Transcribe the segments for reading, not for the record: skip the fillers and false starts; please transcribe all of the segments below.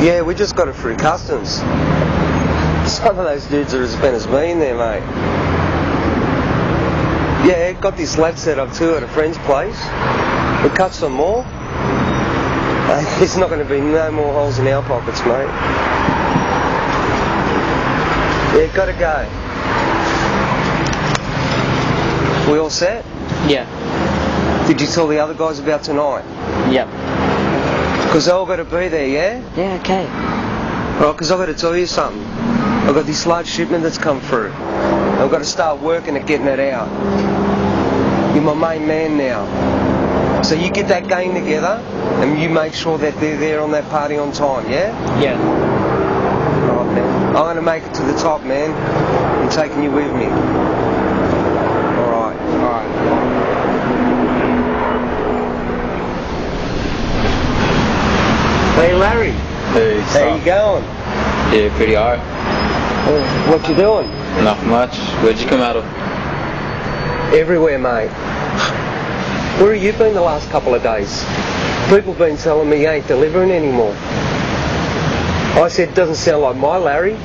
Yeah, we just got it through customs. Some of those dudes are as bent as me in there, mate. Yeah, got this lab set up too at a friend's place. We'll cut some more. There's not going to be no more holes in our pockets, mate. Yeah, gotta go. We all set? Yeah. Did you tell the other guys about tonight? Yep. Because they all got to be there, yeah? Yeah, okay. Right, because I've got to tell you something. I've got this large shipment that's come through. I've got to start working at getting it out. You're my main man now. So you get that gang together and you make sure that they're there on that party on time, yeah? Yeah. Right, man. I'm going to make it to the top, man. I'm taking you with me. Alright. Hey, Larry. Hey, How you going? Yeah, pretty hard. What you doing? Not much. Where'd you come out of? Everywhere, mate. Where have you been the last couple of days? People have been telling me you ain't delivering anymore. I said, doesn't sound like my Larry.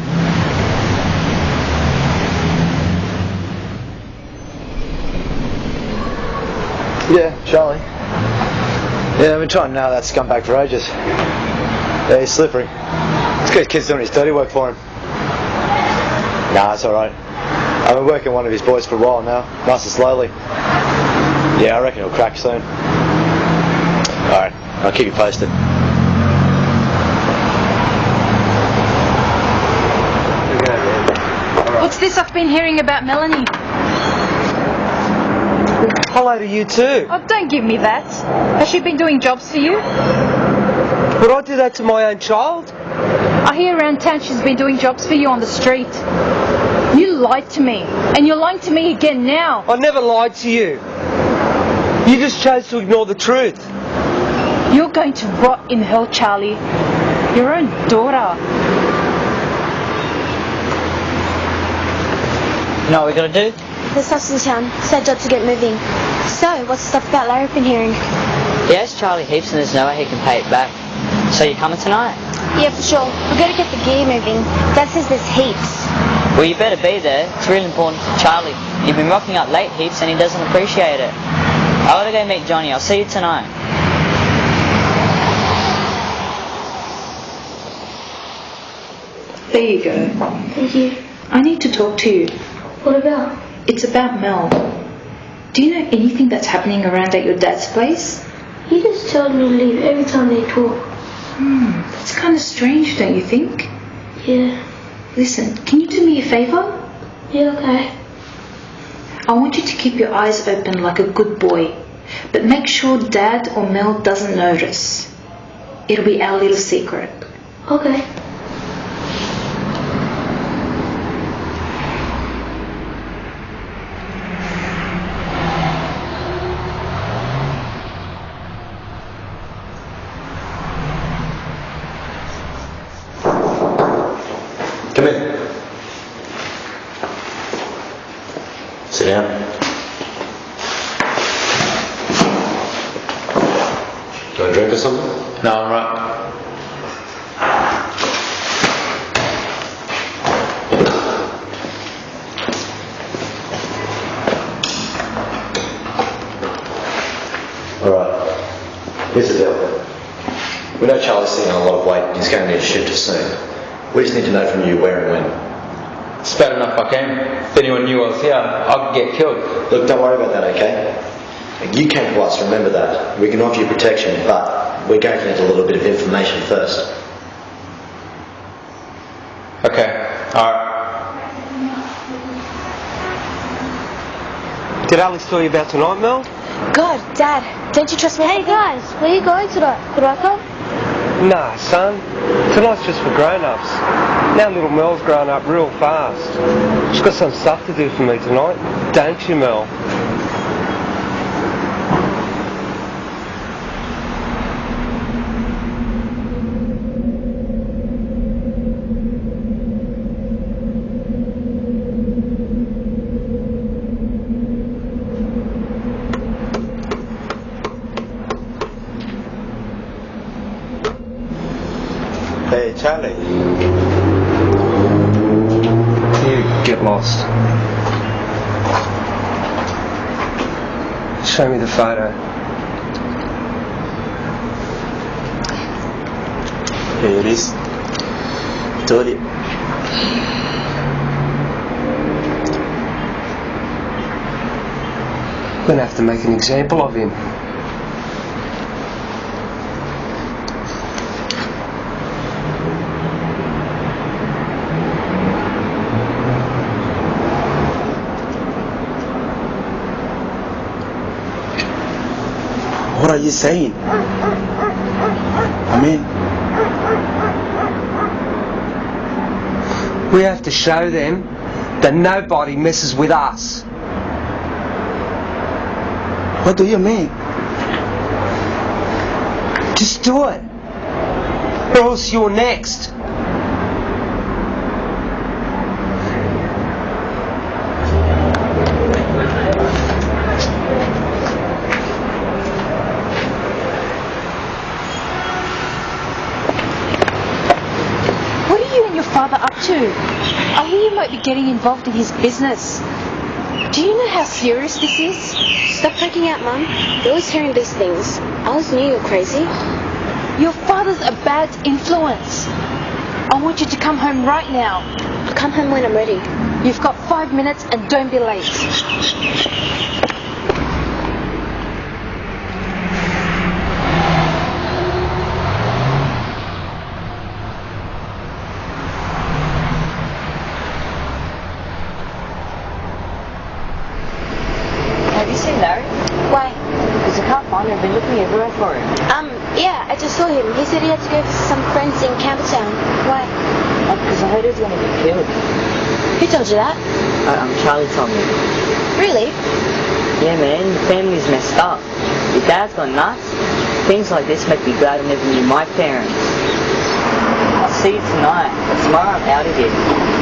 Yeah, Charlie. Yeah, I've been trying to nail that scumbag for ages. Yeah, he's slippery. Let's get his kids doing his dirty work for him. Nah, it's alright. I've been working one of his boys for a while now, nice and slowly. Yeah, I reckon he'll crack soon. Alright, I'll keep you posted. What's this I've been hearing about Melanie? Hello to you too. Oh, don't give me that. Has she been doing jobs for you? Would I do that to my own child? I hear around town she's been doing jobs for you on the street. You lied to me, and you're lying to me again now. I never lied to you. You just chose to ignore the truth. You're going to rot in hell, Charlie. Your own daughter. You know what we're gonna do? There's stuff's in town. It's our job to get moving. So, what's the stuff about Larry been hearing? He owes Charlie heaps and there's no way he can pay it back. So you coming tonight? Yeah, for sure. We've got to get the gear moving. Dad says there's heaps. Well, you better be there. It's really important to Charlie. You've been rocking up late heaps and he doesn't appreciate it. I gotta go meet Johnny. I'll see you tonight. There you go. Thank you. I need to talk to you. What about? It's about Mel. Do you know anything that's happening around at your dad's place? He just tells me to leave every time they talk. That's kind of strange, don't you think? Yeah. Listen, can you do me a favour? Yeah, okay. I want you to keep your eyes open like a good boy, but make sure Dad or Mel doesn't notice. It'll be our little secret. Okay. Come in. Sit down. Do you want a drink or something? No, I'm right. Alright. Here's the deal. We know Charlie's sitting on a lot of weight and he's going to need a shifter soon. We just need to know from you where and when. It's bad enough I came. If anyone knew I was here, I could get killed. Look, don't worry about that, okay? You came to us, remember that. We can offer you protection, but we're going to need a little bit of information first. Okay, alright. Did Alex tell you about tonight, Mel? God, Dad, don't you trust me? Hey guys, where are you going tonight? Could I come? Nah, son. Tonight's just for grown-ups. Now little Mel's grown up real fast. She's got some stuff to do for me tonight. Don't you, Mel? Hey, Charlie. You get lost. Show me the photo. Here it is. Told you. We're gonna have to make an example of him. What are you saying? I mean, We have to show them that nobody messes with us. what do you mean? Just do it. Or else you're next. What are you and your father up to? I hear you might be getting involved in his business. Do you know how serious this is? Stop freaking out, Mum. You're always hearing these things. I always knew you were crazy. Your father's a bad influence. I want you to come home right now. I'll come home when I'm ready. You've got 5 minutes and don't be late. Have you seen Larry? Why? Because I can't find him. I've been looking everywhere for him. Yeah, I just saw him. He said he had to go visit some friends in Campbelltown. Why? Oh, because I heard he was going to get killed. Who told you that? Charlie told me. Really? Yeah, man, the family's messed up. Your dad's gone nuts. Things like this make me glad I never knew my parents. I'll see you tonight, but tomorrow I'm out of here.